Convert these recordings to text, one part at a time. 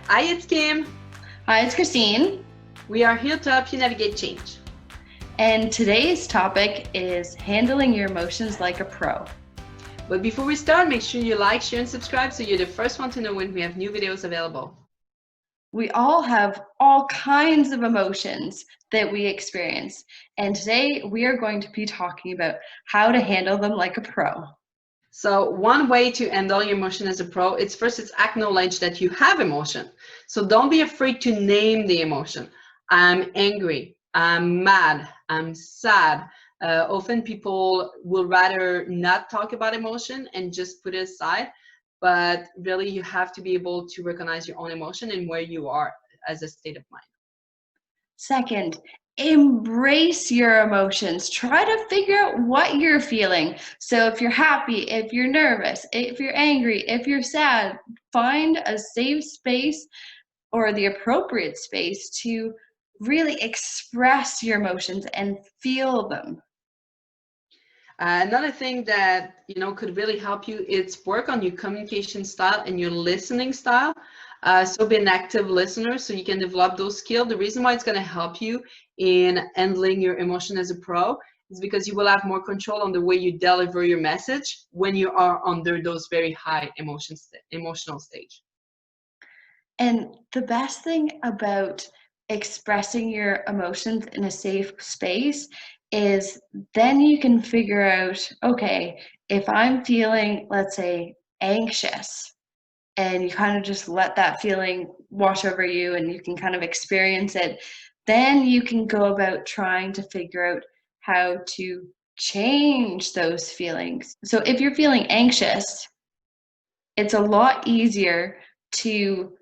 Hi, it's Kim. Hi, it's Kristine, We are here to help you navigate change. and today's topic is handling your emotions like a pro. But before we start, make sure you like, share, and subscribe so you're the first one to know when we have new videos available. We all have all kinds of emotions that we experience, and today we are going to be talking about how to handle them like a pro. So one way to handle your emotion as a pro, it's acknowledge that you have emotion. So don't be afraid to name the emotion. I'm angry, I'm mad, I'm sad. Often people will rather not talk about emotion and just put it aside. But really, you have to be able to recognize your own emotion and where you are as a state of mind. Second, embrace your emotions. Try to figure out what you're feeling. So, if you're happy, if you're nervous, if you're angry, if you're sad, find a safe space or the appropriate space to really express your emotions and feel them. Another thing that could really help you is work on your communication style and your listening style. So be an active listener so you can develop those skills. The reason why it's going to help you in handling your emotion as a pro is because you will have more control on the way you deliver your message when you are under those very high emotional stage. And the best thing about expressing your emotions in a safe space is then you can figure out, okay, if I'm feeling, let's say, anxious, and you kind of just let that feeling wash over you and you can kind of experience it, then you can go about trying to figure out how to change those feelings. So if you're feeling anxious, it's a lot easier to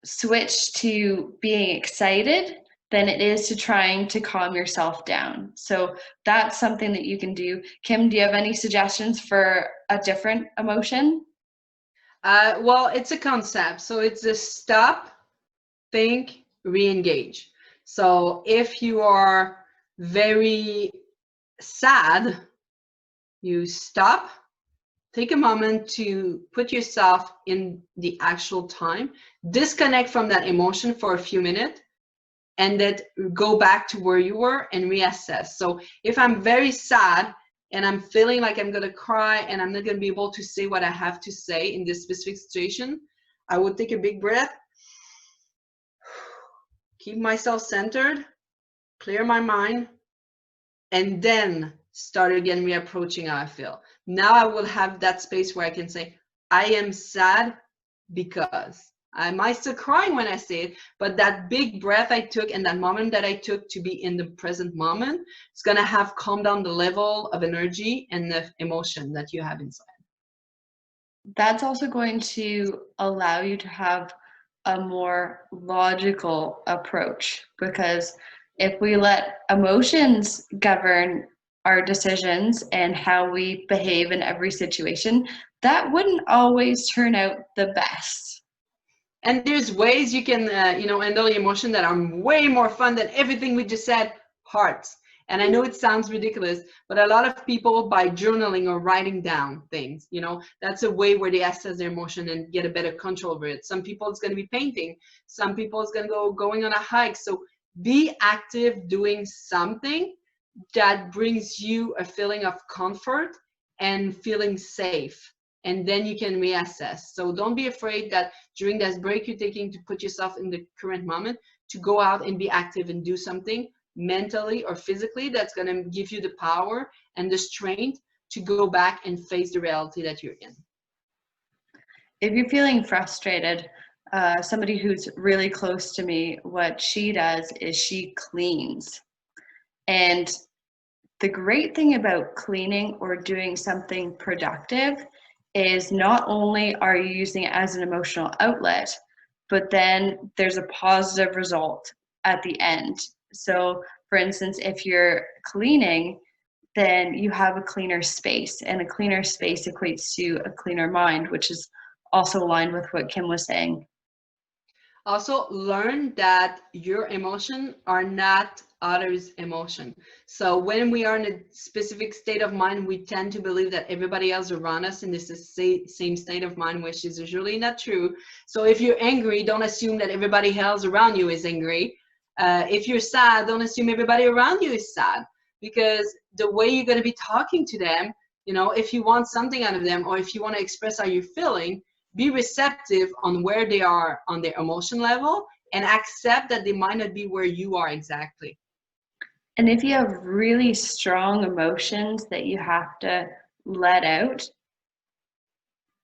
switch to being excited than it is to trying to calm yourself down. So that's something that you can do. Kim, do you have any suggestions for a different emotion? Well, it's a concept. So it's a stop, think, re-engage. So if you are very sad, you stop, take a moment to put yourself in the actual time, disconnect from that emotion for a few minutes, and then go back to where you were and reassess. So if I'm very sad and I'm feeling like I'm going to cry and I'm not going to be able to say what I have to say in this specific situation, I would take a big breath, keep myself centered, clear my mind, and then start again reapproaching how I feel. Now I will have that space where I can say, I am sad because I might still cry when I say it, but that big breath I took and that moment that I took to be in the present moment is going to have calmed down the level of energy and the emotion that you have inside. That's also going to allow you to have a more logical approach because if we let emotions govern our decisions and how we behave in every situation, that wouldn't always turn out the best. And there's ways you can, handle emotion that are way more fun than everything we just said. Hearts. And I know it sounds ridiculous, but a lot of people, by journaling or writing down things, that's a way where they assess their emotion and get a better control over it. Some people it's going to be painting. Some people it's going to go going on a hike. So be active doing something that brings you a feeling of comfort and feeling safe, and then you can reassess. So don't be afraid that during that break you're taking to put yourself in the current moment, to go out and be active and do something mentally or physically that's going to give you the power and the strength to go back and face the reality that you're in. If you're feeling frustrated, somebody who's really close to me, what she does is she cleans. And the great thing about cleaning or doing something productive is not only are you using it as an emotional outlet, but then there's a positive result at the end. So, for instance, if you're cleaning, then you have a cleaner space, and a cleaner space equates to a cleaner mind, which is also aligned with what Kim was saying. Also, learn that your emotions are not others' emotion. So when we are in a specific state of mind, we tend to believe that everybody else around us in this same state of mind, which is usually not true. So if you're angry, don't assume that everybody else around you is angry. If you're sad, don't assume everybody around you is sad, because the way you're going to be talking to them, if you want something out of them, or if you want to express how you're feeling, be receptive on where they are on their emotion level, and accept that they might not be where you are exactly. And if you have really strong emotions that you have to let out,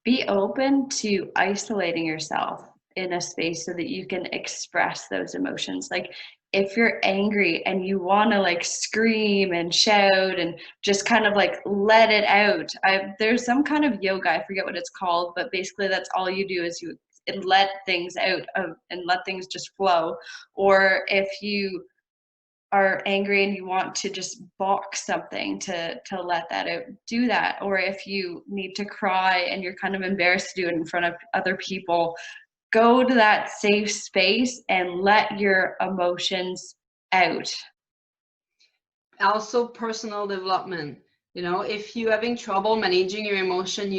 be open to isolating yourself in a space so that you can express those emotions. Like if you're angry and you want to like scream and shout and just kind of like let it out, there's some kind of yoga, I forget what it's called, but basically that's all you do is you let things out and let things just flow. Or if you are angry and you want to just box something to let that out, do that. Or if you need to cry and you're kind of embarrassed to do it in front of other people, go to that safe space and let your emotions out. Also, personal development. If you're having trouble managing your emotion,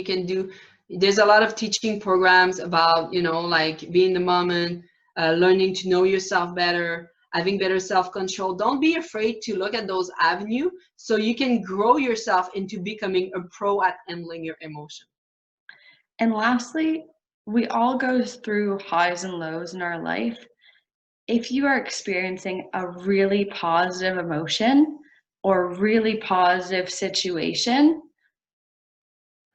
there's a lot of teaching programs about, like being the moment, learning to know yourself better, having better self-control. Don't be afraid to look at those avenues so you can grow yourself into becoming a pro at handling your emotion. And lastly, we all go through highs and lows in our life. If you are experiencing a really positive emotion or really positive situation,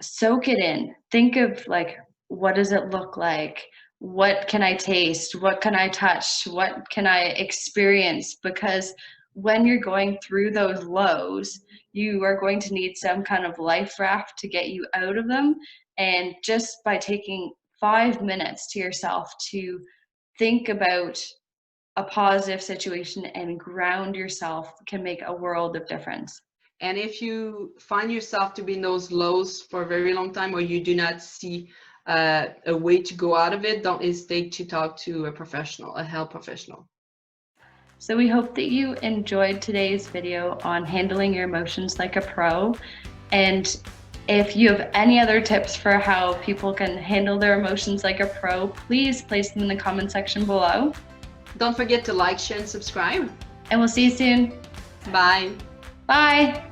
soak it in. Think of like, what does it look like? What can I taste? What can I touch? What can I experience? Because when you're going through those lows, you are going to need some kind of life raft to get you out of them. And just by taking 5 minutes to yourself to think about a positive situation and ground yourself can make a world of difference. And if you find yourself to be in those lows for a very long time, or you do not see a way to go out of it, don't hesitate to talk to a professional, a health professional. So we hope that you enjoyed today's video on handling your emotions like a pro. And if you have any other tips for how people can handle their emotions like a pro, please place them in the comment section below. Don't forget to like, share, and subscribe. And we'll see you soon. Bye. Bye.